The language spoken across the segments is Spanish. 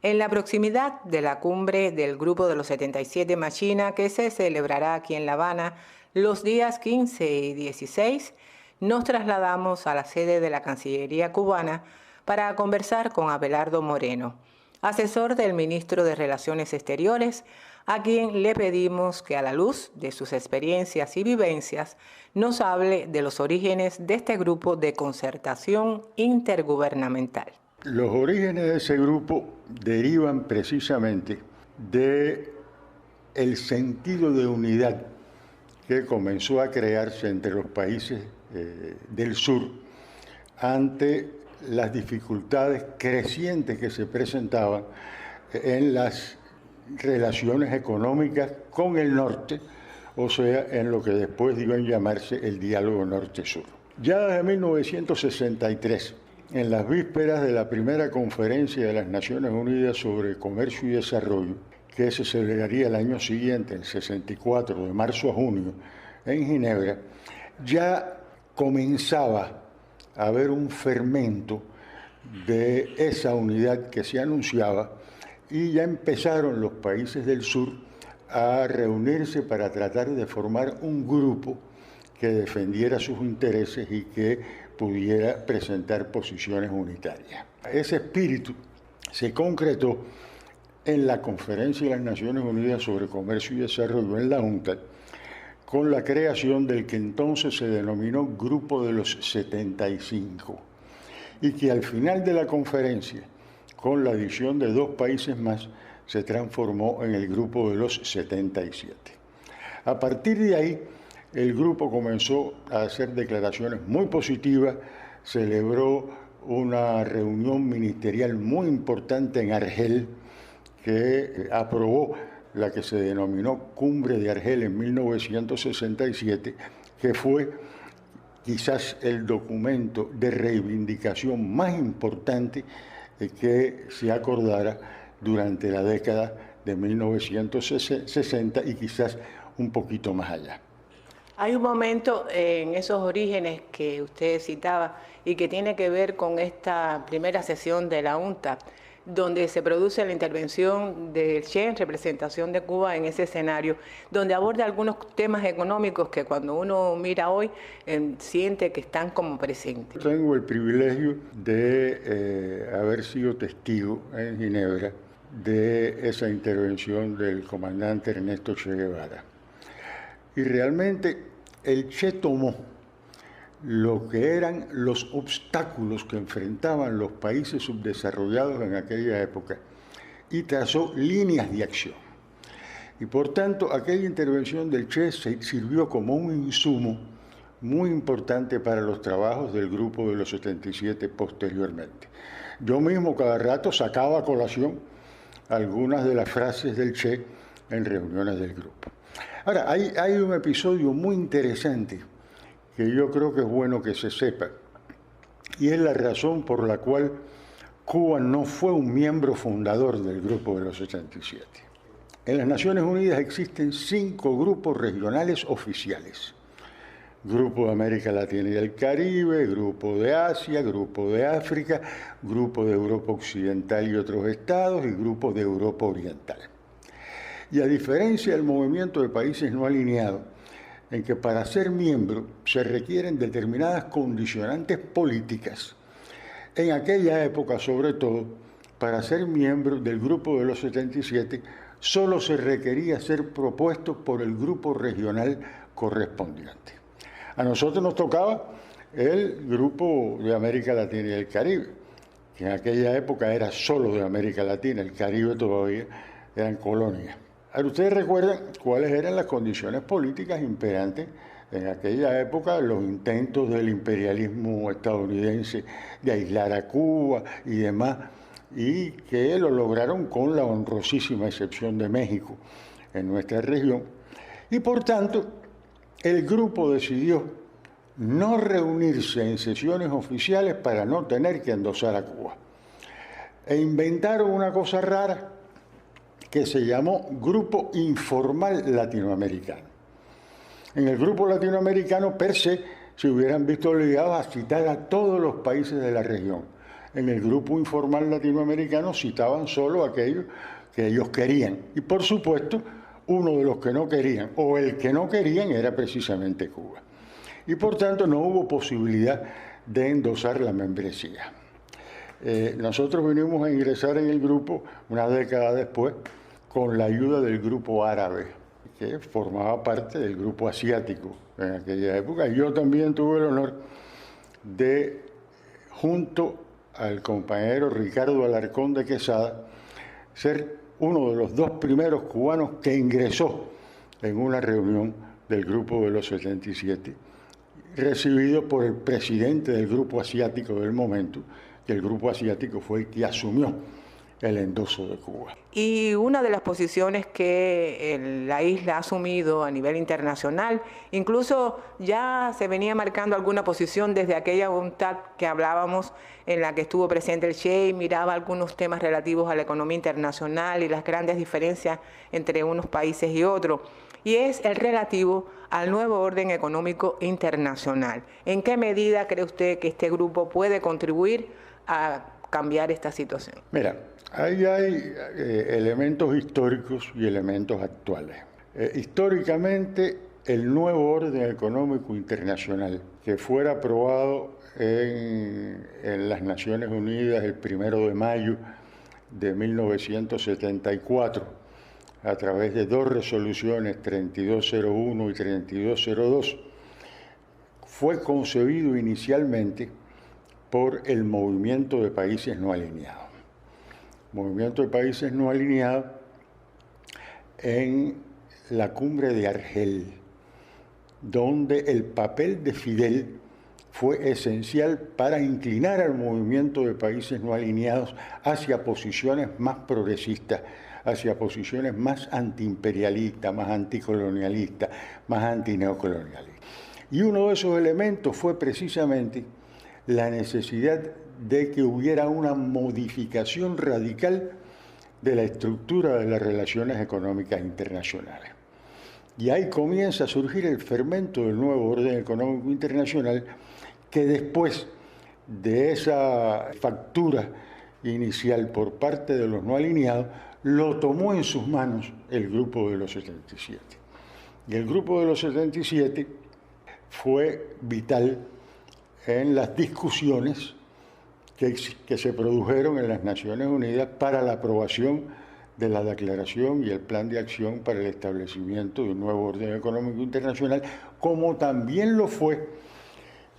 En la proximidad de la cumbre del Grupo de los 77 Machina, que se celebrará aquí en La Habana los días 15 y 16, nos trasladamos a la sede de la Cancillería cubana para conversar con Abelardo Moreno, asesor del ministro de Relaciones Exteriores, a quien le pedimos que a la luz de sus experiencias y vivencias nos hable de los orígenes de este grupo de concertación intergubernamental. Los orígenes de ese grupo derivan precisamente de el sentido de unidad que comenzó a crearse entre los países del sur ante las dificultades crecientes que se presentaban en las relaciones económicas con el norte, o sea, en lo que después iba a llamarse el diálogo norte-sur. Ya desde 1963, en las vísperas de la primera conferencia de las Naciones Unidas sobre Comercio y Desarrollo, que se celebraría el año siguiente, el 64, de marzo a junio, en Ginebra, ya comenzaba a haber un fermento de esa unidad que se anunciaba y ya empezaron los países del sur a reunirse para tratar de formar un grupo que defendiera sus intereses y que pudiera presentar posiciones unitarias. Ese espíritu se concretó en la Conferencia de las Naciones Unidas sobre Comercio y Desarrollo en la UNCTAD, con la creación del que entonces se denominó Grupo de los 75, y que al final de la conferencia, con la adición de 2 países más, se transformó en el Grupo de los 77. A partir de ahí, el grupo comenzó a hacer declaraciones muy positivas, celebró una reunión ministerial muy importante en Argel, que aprobó la que se denominó Cumbre de Argel en 1967, que fue quizás el documento de reivindicación más importante que se acordara durante la década de 1960 y quizás un poquito más allá. Hay un momento en esos orígenes que usted citaba y que tiene que ver con esta primera sesión de la UNCTAD, donde se produce la intervención del Che en representación de Cuba en ese escenario, donde aborda algunos temas económicos que cuando uno mira hoy siente que están como presentes. Tengo el privilegio de haber sido testigo en Ginebra de esa intervención del comandante Ernesto Che Guevara. Y realmente el Che tomó lo que eran los obstáculos que enfrentaban los países subdesarrollados en aquella época y trazó líneas de acción. Y por tanto, aquella intervención del Che sirvió como un insumo muy importante para los trabajos del Grupo de los 77 posteriormente. Yo mismo cada rato sacaba a colación algunas de las frases del Che en reuniones del grupo. Ahora, hay un episodio muy interesante que yo creo que es bueno que se sepa, y es la razón por la cual Cuba no fue un miembro fundador del Grupo de los 77. En las Naciones Unidas existen 5 grupos regionales oficiales: Grupo de América Latina y el Caribe, Grupo de Asia, Grupo de África, Grupo de Europa Occidental y otros estados, y Grupo de Europa Oriental. Y a diferencia del movimiento de países no alineados, en que para ser miembro se requieren determinadas condicionantes políticas, en aquella época, sobre todo, para ser miembro del Grupo de los 77, solo se requería ser propuesto por el grupo regional correspondiente. A nosotros nos tocaba el Grupo de América Latina y el Caribe, que en aquella época era solo de América Latina, el Caribe todavía eran colonias. Ahora, ustedes recuerdan cuáles eran las condiciones políticas imperantes en aquella época, los intentos del imperialismo estadounidense de aislar a Cuba y demás, y que lo lograron con la honrosísima excepción de México en nuestra región. Y por tanto, el grupo decidió no reunirse en sesiones oficiales para no tener que endosar a Cuba. E inventaron una cosa rara que se llamó Grupo Informal Latinoamericano. En el Grupo Latinoamericano, per se, se hubieran visto obligados a citar a todos los países de la región. en el grupo informal latinoamericano citaban solo aquellos que ellos querían. Y por supuesto, uno de los que no querían, o el que no querían, era precisamente Cuba. Y por tanto no hubo posibilidad de endosar la membresía. Nosotros vinimos a ingresar en el grupo una década después con la ayuda del grupo árabe, que formaba parte del grupo asiático en aquella época. Yo también tuve el honor de, junto al compañero Ricardo Alarcón de Quesada, ser uno de los 2 primeros cubanos que ingresó en una reunión del grupo de los 77, recibido por el presidente del grupo asiático del momento, que el grupo asiático fue el que asumió el endoso de Cuba. Y una de las posiciones que la isla ha asumido a nivel internacional, incluso ya se venía marcando alguna posición desde aquella voluntad que hablábamos, en la que estuvo presente el Che, y miraba algunos temas relativos a la economía internacional y las grandes diferencias entre unos países y otros, y es el relativo al nuevo orden económico internacional. ¿En qué medida cree usted que este grupo puede contribuir a cambiar esta situación? Mira, ahí hay elementos históricos y elementos actuales. Históricamente, el nuevo orden económico internacional que fuera aprobado en las Naciones Unidas el 1 de mayo de 1974, a través de 2 resoluciones, 3201 y 3202, fue concebido inicialmente por el Movimiento de Países No Alineados. Movimiento de Países No Alineados en la cumbre de Argel, donde el papel de Fidel fue esencial para inclinar al movimiento de países no alineados hacia posiciones más progresistas, hacia posiciones más antiimperialistas, más anticolonialistas, más antineocolonialistas. Y uno de esos elementos fue precisamente la necesidad de que hubiera una modificación radical de la estructura de las relaciones económicas internacionales. Y ahí comienza a surgir el fermento del nuevo orden económico internacional, que después de esa factura inicial por parte de los no alineados, lo tomó en sus manos el grupo de los 77. Y el grupo de los 77 fue vital en las discusiones que se produjeron en las Naciones Unidas para la aprobación de la Declaración y el Plan de Acción para el establecimiento de un nuevo orden económico internacional, como también lo fue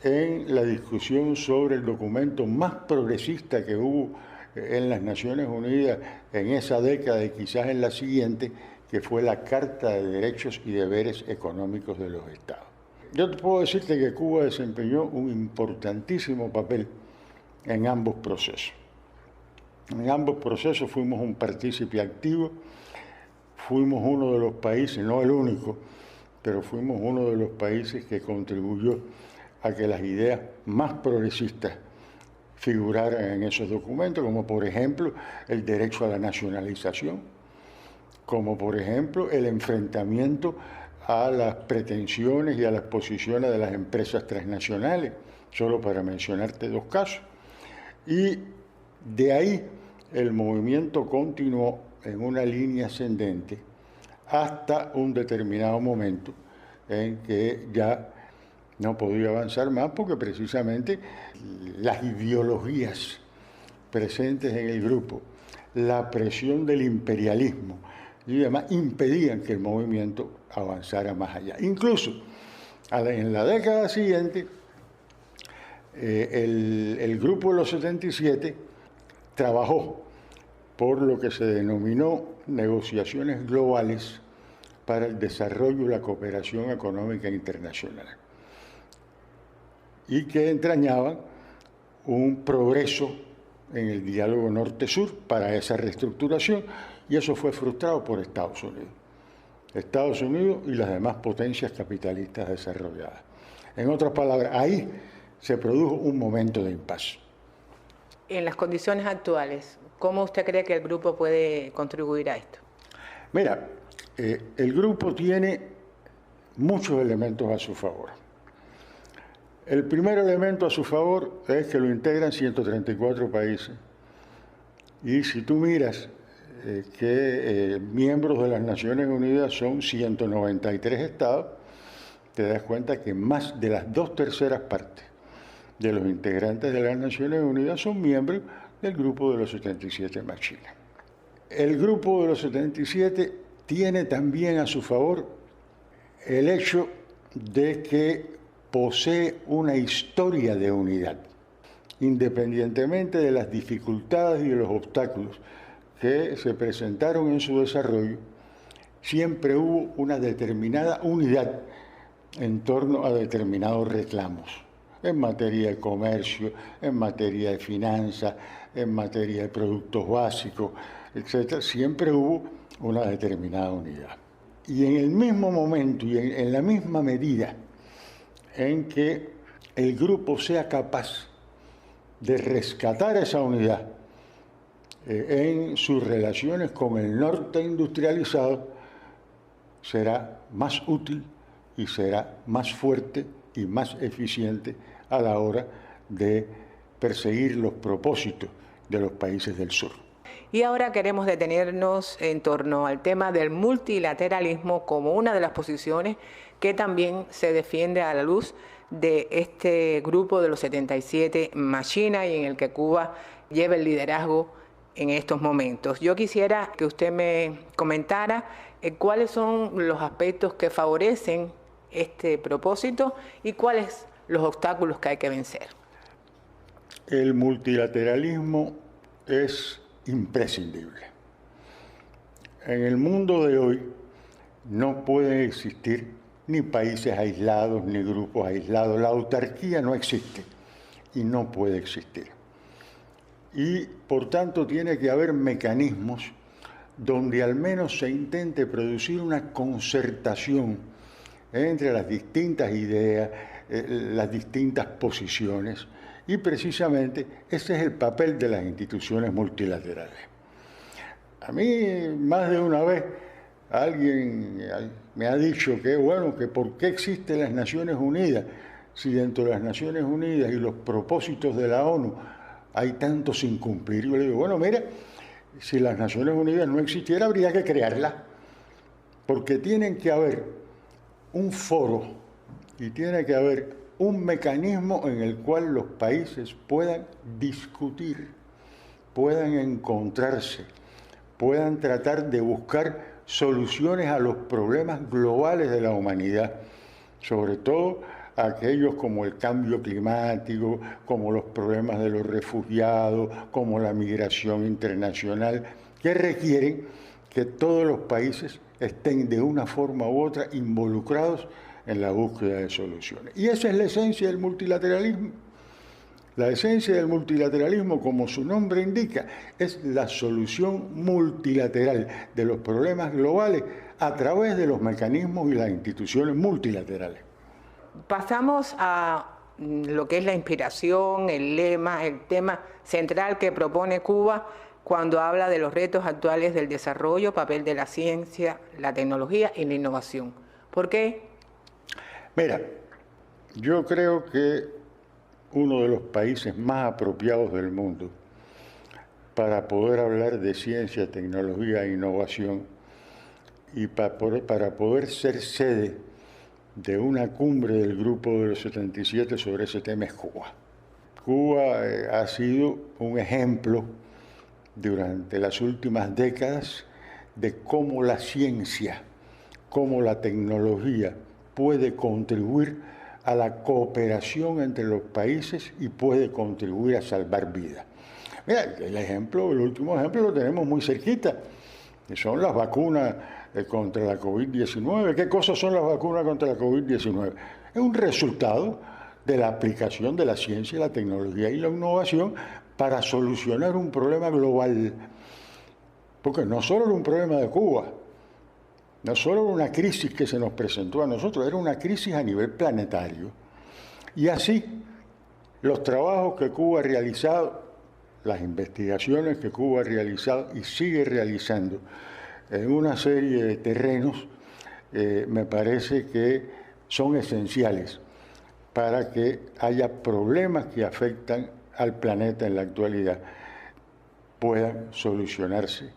en la discusión sobre el documento más progresista que hubo en las Naciones Unidas en esa década y quizás en la siguiente, que fue la Carta de Derechos y Deberes Económicos de los Estados. Yo te puedo decirte que Cuba desempeñó un importantísimo papel en ambos procesos. En ambos procesos fuimos un partícipe activo, fuimos uno de los países, no el único, pero fuimos uno de los países que contribuyó a que las ideas más progresistas figuraran en esos documentos, como por ejemplo el derecho a la nacionalización, como por ejemplo el enfrentamiento a las pretensiones y a las posiciones de las empresas transnacionales, solo para mencionarte 2 casos. Y de ahí el movimiento continuó en una línea ascendente hasta un determinado momento en que ya no podía avanzar más, porque precisamente las ideologías presentes en el grupo, la presión del imperialismo y demás impedían que el movimiento avanzara más allá. Incluso en la década siguiente, el grupo de los 77 trabajó por lo que se denominó negociaciones globales para el desarrollo y la cooperación económica internacional, y que entrañaban un progreso en el diálogo norte-sur para esa reestructuración, y eso fue frustrado por Estados Unidos. Estados Unidos y las demás potencias capitalistas desarrolladas. En otras palabras, ahí se produjo un momento de impasse. En las condiciones actuales, ¿cómo usted cree que el grupo puede contribuir a esto? Mira, el grupo tiene muchos elementos a su favor. El primer elemento a su favor es que lo integran 134 países. Y si tú miras que miembros de las Naciones Unidas son 193 estados, te das cuenta que más de las 2/3 partes de los integrantes de las Naciones Unidas son miembros del grupo de los 77 más China. El grupo de los 77 tiene también a su favor el hecho de que posee una historia de unidad, independientemente de las dificultades y de los obstáculos que se presentaron en su desarrollo. Siempre hubo una determinada unidad en torno a determinados reclamos, en materia de comercio, en materia de finanzas, en materia de productos básicos, etc. Siempre hubo una determinada unidad. Y en el mismo momento y en la misma medida en que el grupo sea capaz de rescatar esa unidad en sus relaciones con el norte industrializado, será más útil y será más fuerte y más eficiente a la hora de perseguir los propósitos de los países del sur. Y ahora queremos detenernos en torno al tema del multilateralismo como una de las posiciones que también se defiende a la luz de este grupo de los 77 más China y en el que Cuba lleva el liderazgo en estos momentos. Yo quisiera que usted me comentara cuáles son los aspectos que favorecen este propósito y cuáles los obstáculos que hay que vencer. El multilateralismo es imprescindible. En el mundo de hoy no pueden existir ni países aislados ni grupos aislados. La autarquía no existe y no puede existir. Y por tanto tiene que haber mecanismos donde al menos se intente producir una concertación entre las distintas ideas, las distintas posiciones, y precisamente ese es el papel de las instituciones multilaterales. A mí más de una vez alguien me ha dicho que, bueno, que por qué existen las Naciones Unidas, si dentro de las Naciones Unidas y los propósitos de la ONU hay tanto sin cumplir. Yo le digo, bueno, mira, si las Naciones Unidas no existiera, habría que crearlas, porque tienen que haber un foro y tiene que haber un mecanismo en el cual los países puedan discutir, puedan encontrarse, puedan tratar de buscar soluciones a los problemas globales de la humanidad, sobre todo aquellos como el cambio climático, como los problemas de los refugiados, como la migración internacional, que requieren que todos los países estén de una forma u otra involucrados en la búsqueda de soluciones. Y esa es la esencia del multilateralismo. La esencia del multilateralismo, como su nombre indica, es la solución multilateral de los problemas globales a través de los mecanismos y las instituciones multilaterales. Pasamos a lo que es la inspiración, el lema, el tema central que propone Cuba cuando habla de los retos actuales del desarrollo, papel de la ciencia, la tecnología y la innovación. ¿Por qué? Mira, yo creo que uno de los países más apropiados del mundo para poder hablar de ciencia, tecnología e innovación y para poder ser sede de una cumbre del Grupo de los 77 sobre ese tema es Cuba. Cuba ha sido un ejemplo durante las últimas décadas de cómo la ciencia, cómo la tecnología puede contribuir a la cooperación entre los países y puede contribuir a salvar vidas. Mira, el último ejemplo lo tenemos muy cerquita, que son las vacunas contra la COVID-19. ¿Qué cosas son las vacunas contra la COVID-19? Es un resultado de la aplicación de la ciencia, la tecnología y la innovación para solucionar un problema global. Porque no solo era un problema de Cuba, no solo era una crisis que se nos presentó a nosotros, era una crisis a nivel planetario. Y así, los trabajos que Cuba ha realizado, las investigaciones que Cuba ha realizado y sigue realizando en una serie de terrenos, me parece que son esenciales para que haya problemas que afectan al planeta en la actualidad puedan solucionarse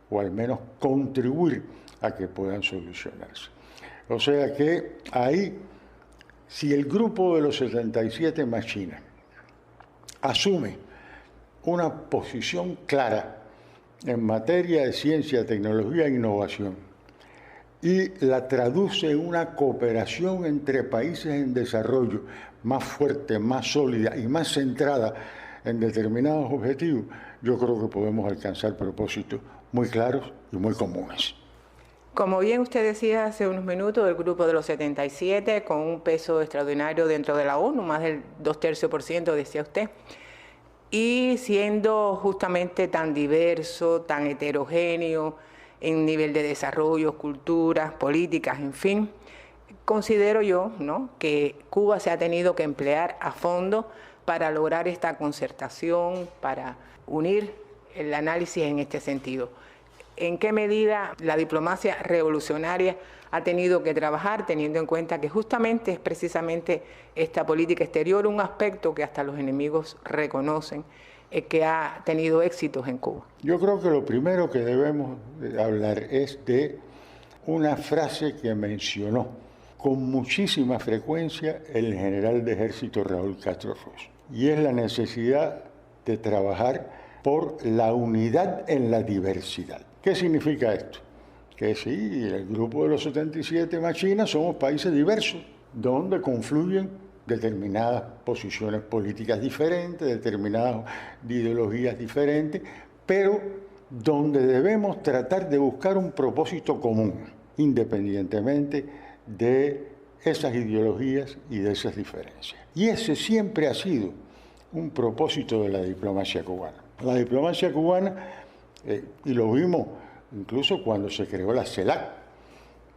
o al menos contribuir a que puedan solucionarse. O sea que ahí, si el grupo de los 77 más China asume una posición clara en materia de ciencia, tecnología e innovación y la traduce en una cooperación entre países en desarrollo más fuerte, más sólida y más centrada en determinados objetivos, yo creo que podemos alcanzar propósitos muy claros y muy comunes. Como bien usted decía hace unos minutos, el grupo de los 77, con un peso extraordinario dentro de la ONU, más del 2/3%, decía usted, y siendo justamente tan diverso, tan heterogéneo en nivel de desarrollo, culturas, políticas, en fin, considero yo, ¿no?, que Cuba se ha tenido que emplear a fondo para lograr esta concertación, para unir el análisis en este sentido. ¿En qué medida la diplomacia revolucionaria ha tenido que trabajar, teniendo en cuenta que justamente es precisamente esta política exterior un aspecto que hasta los enemigos reconocen que ha tenido éxitos en Cuba? Yo creo que lo primero que debemos hablar es de una frase que mencionó con muchísima frecuencia el general de ejército Raúl Castro Ruz, y es la necesidad de trabajar por la unidad en la diversidad. ¿Qué significa esto? Que sí, el grupo de los 77 más China somos países diversos, donde confluyen determinadas posiciones políticas diferentes, determinadas ideologías diferentes, pero donde debemos tratar de buscar un propósito común, independientemente de esas ideologías y de esas diferencias. Y ese siempre ha sido un propósito de la diplomacia cubana. La diplomacia cubana, y lo vimos incluso cuando se creó la CELAC,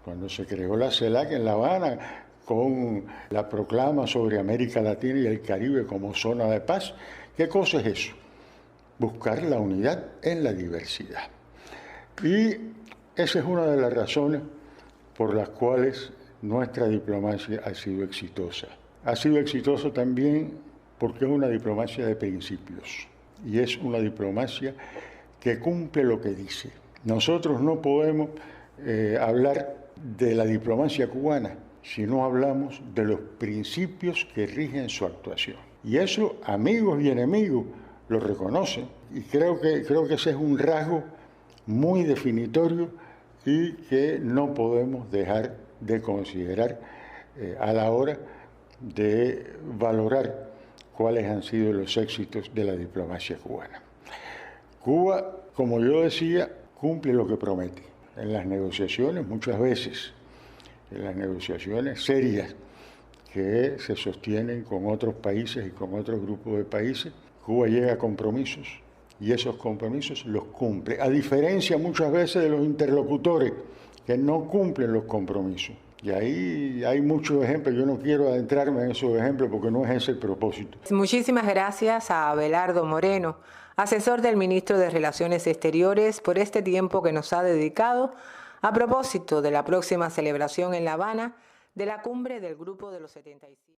en La Habana, con la proclama sobre América Latina y el Caribe como zona de paz. ¿Qué cosa es eso? Buscar la unidad en la diversidad. Y esa es una de las razones por las cuales nuestra diplomacia ha sido exitosa. Ha sido exitosa también porque es una diplomacia de principios y es una diplomacia que cumple lo que dice. Nosotros no podemos hablar de la diplomacia cubana si no hablamos de los principios que rigen su actuación. Y eso amigos y enemigos lo reconocen. Y creo que ese es un rasgo muy definitorio y que no podemos dejar de considerar a la hora de valorar cuáles han sido los éxitos de la diplomacia cubana. Cuba, como yo decía, cumple lo que promete. En las negociaciones, muchas veces, en las negociaciones serias que se sostienen con otros países y con otros grupos de países, Cuba llega a compromisos y esos compromisos los cumple, a diferencia muchas veces de los interlocutores que no cumplen los compromisos. Y ahí hay muchos ejemplos, yo no quiero adentrarme en esos ejemplos porque no es ese el propósito. Muchísimas gracias a Abelardo Moreno, asesor del ministro de Relaciones Exteriores, por este tiempo que nos ha dedicado a propósito de la próxima celebración en La Habana de la cumbre del Grupo de los 77.